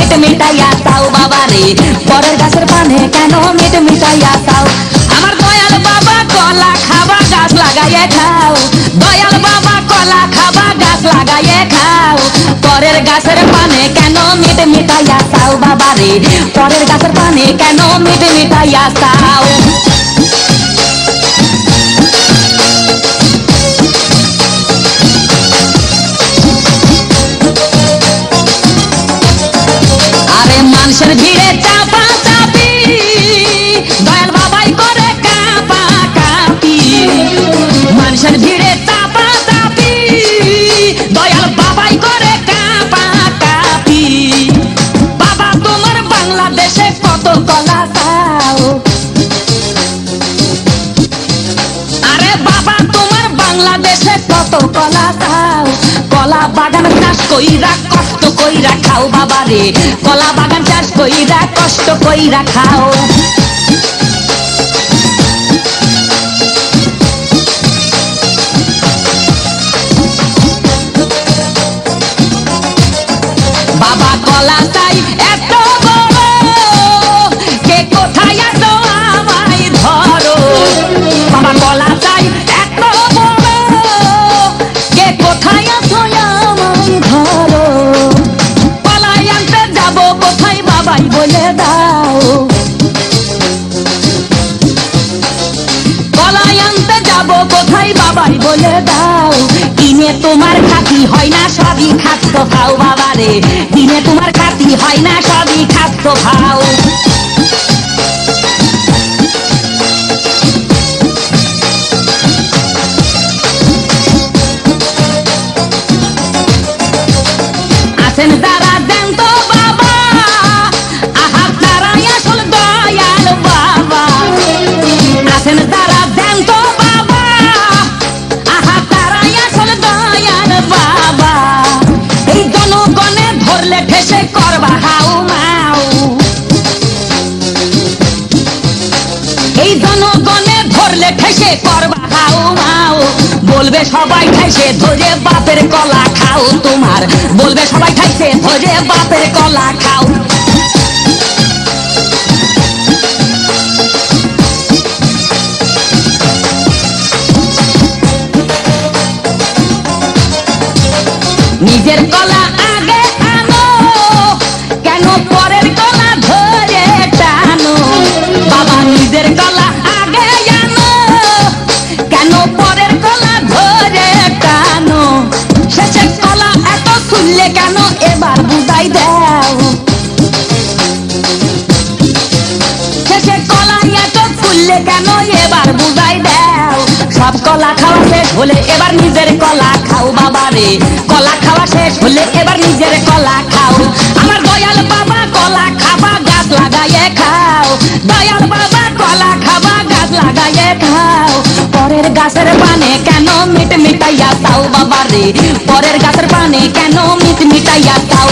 meet মিটাইয়া চাও বাবা রে পরের গাছের পানে কেন মিট মিটাইয়া চাও আমার দয়াল বাবা কলা খাবা গাছ লাগাইয়ে খাও দয়াল বাবা কলা খাবা গাছ লাগাইয়ে খাও পরের গাছের পানে কেন মিট মিটাইয়া চাও বাবা রে পরের গাছের পানে কেন মিট মিটাইয়া চাও আরে মানুষের ভিড়ে চাপা চাপি দয়াল বাবাই করে কাপা কাপি মানুষের ভিড়ে চাপা চাপি দয়াল বাবাই করে কাপা কাপি বাবা তোমার বাংলাদেশে কত কলা চাও আরে বাবা তোমার বাংলাদেশে কত কলা চাও কলা বাগান চাষ কইরা কষ্ট কইরা খাও বাবা রে কলা বাগান চাষ কইরা কষ্ট কইরা খাও বাবা কলা চাই এত বড় কে কোথায় আছো আমায় ধরো বাবা কলা চাই এত বড় কে কোথায় আছো আমায় ধরো কলাই আনতে যাবো কোথায় বাবাই বলে দাও কলাই আনতে যাবো কোথায় বাবাই বলে দাও দিনে তোমার খাতি হয় না সবই খাদ্য খাও বাবা রে দিনে তোমার খাতি হয় না সবই খাদ্য খাও আছেন যারা দেন তো বাবা আহা তারাই আসল দয়াল বাবা আছেন যারা দেন তো বাবা আহা তারাই আসল দয়াল বাবা এই জনগণে ধরলে ঠেসে করবা হাউ মাউ এই জনগণে ধরলে ঠেসে করবা হাউ মাউ বলবে সবাই খাইছে ধরে বাপের কলা খাও তোমার বলবে সবাই খাইছে ধরে বাপের কলা খাও নিজের কলা আগে আনো কেন পরের কলা ধরে টানো বাবা নিজের কলা আগে আনো কেন পরের কলা ধরে টানো শেষে কলা এত খুললে কেন এবার বুঝাই দাও শেষে কলা এত খুললে কেন এবার বুঝাই দাও সব কলা খাওয়া শেষ হলে এবার নিজের কলা খাও বাবা রে কলা খাওয়া শেষ হলে এবার নিজের কলা খাও আমার দয়াল বাবা কলা খাবা গাছ লাগাইয়ে খাও দয়াল বাবা কলা খাবা গাছ লাগাইয়ে খাও পরের গাছের পানে কেন মিট মিটাইয়া চাও বাবা রে পরের গাছের পানে কেন মিট মিটাইয়া চাও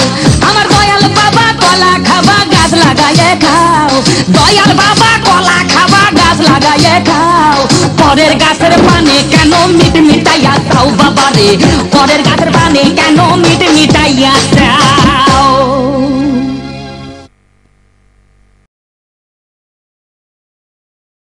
আমার দয়াল বাবা কলা খাবা গাছ লাগাইয়ে খাও দয়াল বাবা কলা খাবা গাছ লাগাইয়ে খাও পরের গাছের পানে